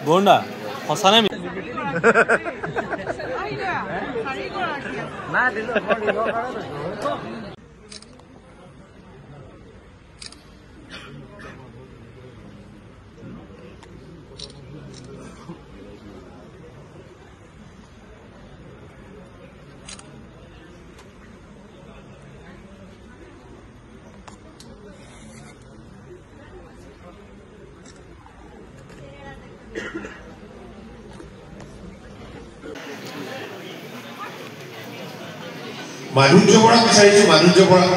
Bonda, Hosana mi? মাধুৰ্য বৰা বিচাৰিছো মাধুৰ্য Bora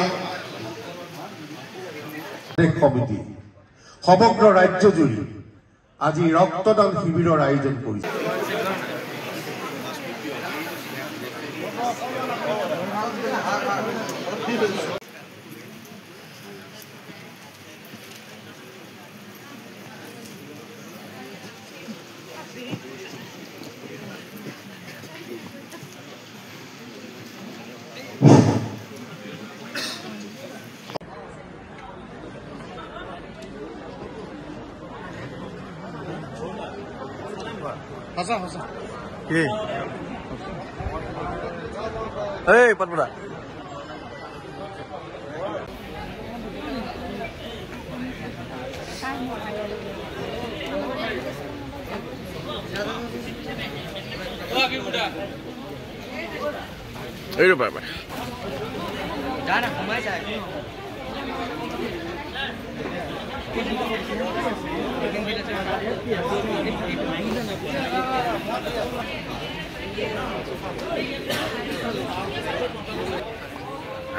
committee সমগ্ৰ ৰাজ্য জুৰি আজি ৰক্তদান শিবিৰৰ আয়োজন কৰিছে। Hasa. Oke. Hei, Patpura. Lagi muda. Ayo, Pak. Jangan kemana saja.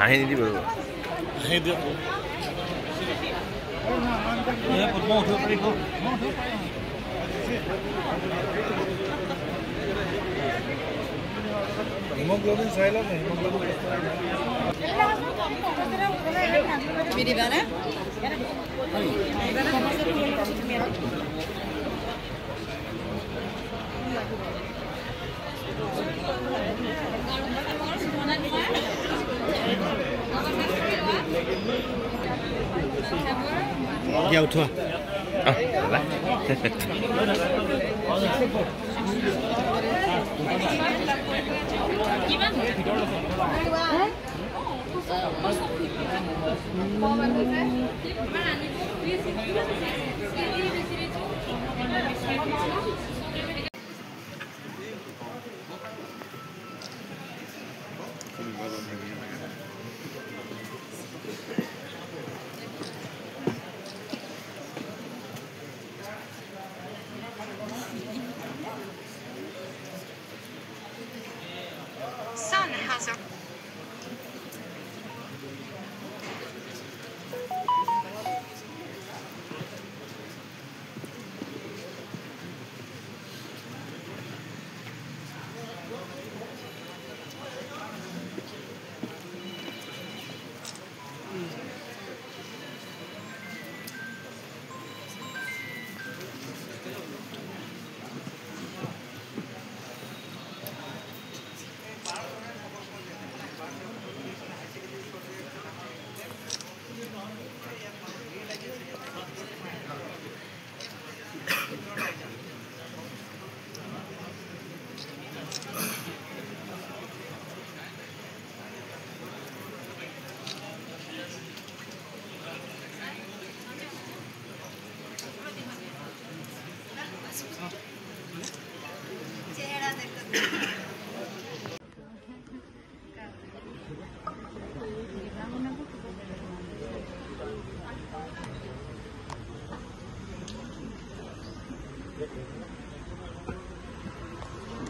Ini di bawah. Ini dia. Ini mau tuh pergi. Hemoglobin saya lah, hemoglobin. Video mana? Ya udah. Ah, lah. Sun has a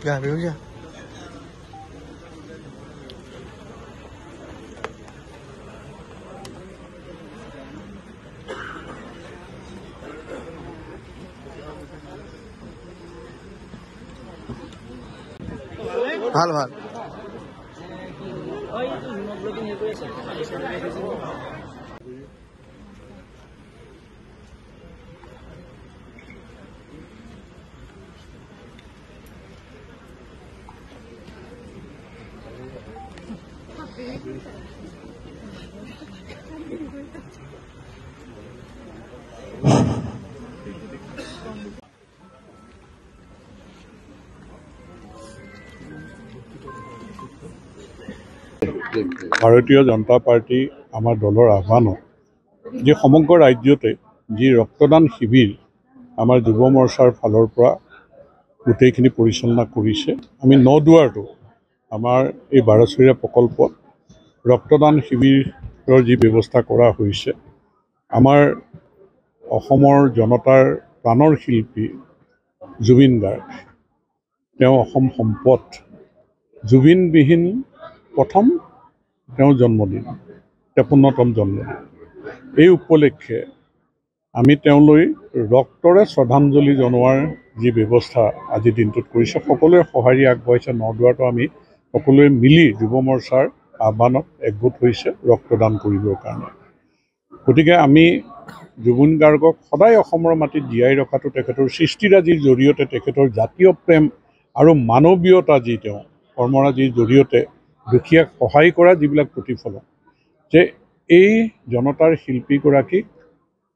Ya, veo ya. ভাল ভাল ভাৰতীয় জনতা party আমাৰ দলৰ আহ্বানত যে সমগ্ৰ ৰাজ্যতে যি ৰক্তদান শিবিৰ আমাৰ যুৱ মৰ্চাৰ ফালৰ পৰা গোটেইখিনি পৰিচালনা কৰিছে। আমি নদুৱাৰটো আমাৰ এই 12 প্ৰকল্পত ৰক্তদান শিবিৰৰ যি ব্যৱস্থা কৰা হৈছে, আমাৰ অসমৰ জনতাৰ প্ৰাণৰ শিল্পী জুবিন গাৰ্গ, তেওঁ অসম সম্পদ, জুবিনবিহীন প্ৰথম তেওঁৰ জন্মদিন, 53তম জন্মদিন। এই উপলক্ষে আমি তেওঁলৈ ৰক্তৰে শ্ৰদ্ধাঞ্জলি জনোৱাৰ যি ব্যৱস্থা আজিৰ দিনটোত কৰিছে, সকলোৱে সঁহাৰি আগবঢ়াইছে। নদুৱাৰটো আমি সকলোৱে মিলি যুৱ মৰ্চাৰ আহ্বানত একগোট হৈছে ৰক্তদান কৰিবৰ কাৰণে। গতিকে আমি জুবিন গাৰ্গক সদায় অসমৰ মাটিত জীয়াই ৰখাটো তেখেতৰ সৃষ্টিৰাজিৰ জৰিয়তে, তেখেতৰ জাতীয় প্ৰেম আৰু মানৱীয়তা, যি তেওঁ কৰ্মৰাজিৰ জৰিয়তে দুখীয়াক সহায় কৰা যিবিলাক প্ৰতিফলন, যে এই জনতাৰ শিল্পীগৰাকীক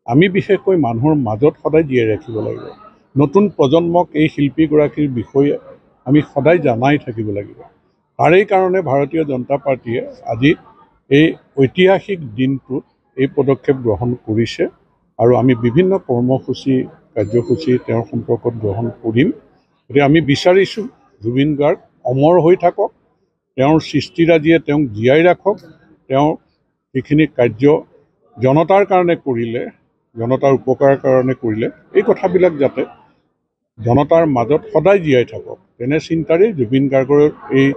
আমি বিশেষকৈ মানুহৰ মাজত সদায় জীয়াই ৰাখিব লাগিব। নতুন প্ৰজন্মক এই শিল্পীগৰাকীৰ বিষয়ে আমি সদায় জনাই থাকিব লাগিব। তাৰেই কাৰণে ভাৰতীয় জনতা পাৰ্টীয়ে আজি এই ঐতিহাসিক দিনটোত এই পদক্ষেপ গ্ৰহণ কৰিছে আৰু আমি বিভিন্ন কৰ্মসূচী কাৰ্যসূচী তেওঁৰ সম্পৰ্কত গ্ৰহণ কৰিম। গতিকে আমি বিচাৰিছোঁ জুবিন গাৰ্গ অমৰ হৈ থাকক, তেওঁৰ সৃষ্টিৰাজিয়ে তেওঁক জীয়াই ৰাখক, তেওঁ যিখিনি কাৰ্য জনতাৰ কাৰণে কৰিলে, জনতাৰ উপকাৰৰ কাৰণে কৰিলে, এই কথাবিলাক যাতে জনতাৰ মাজত সদায় জীয়াই থাকক, তেনে চিন্তাৰে জুবিন গাৰ্গৰ এই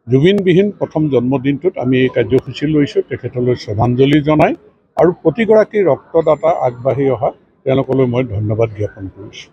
জুবিনবিহীন প্ৰথম জন্মদিনটোত আমি এই কাৰ্যসূচী লৈছোঁ। তেখেতলৈ শ্ৰদ্ধাঞ্জলি জনাই আৰু প্ৰতিগৰাকী ৰক্তদাতা আগবাঢ়ি অহা তেওঁলোকলৈ মই ধন্যবাদ জ্ঞাপন কৰিছোঁ।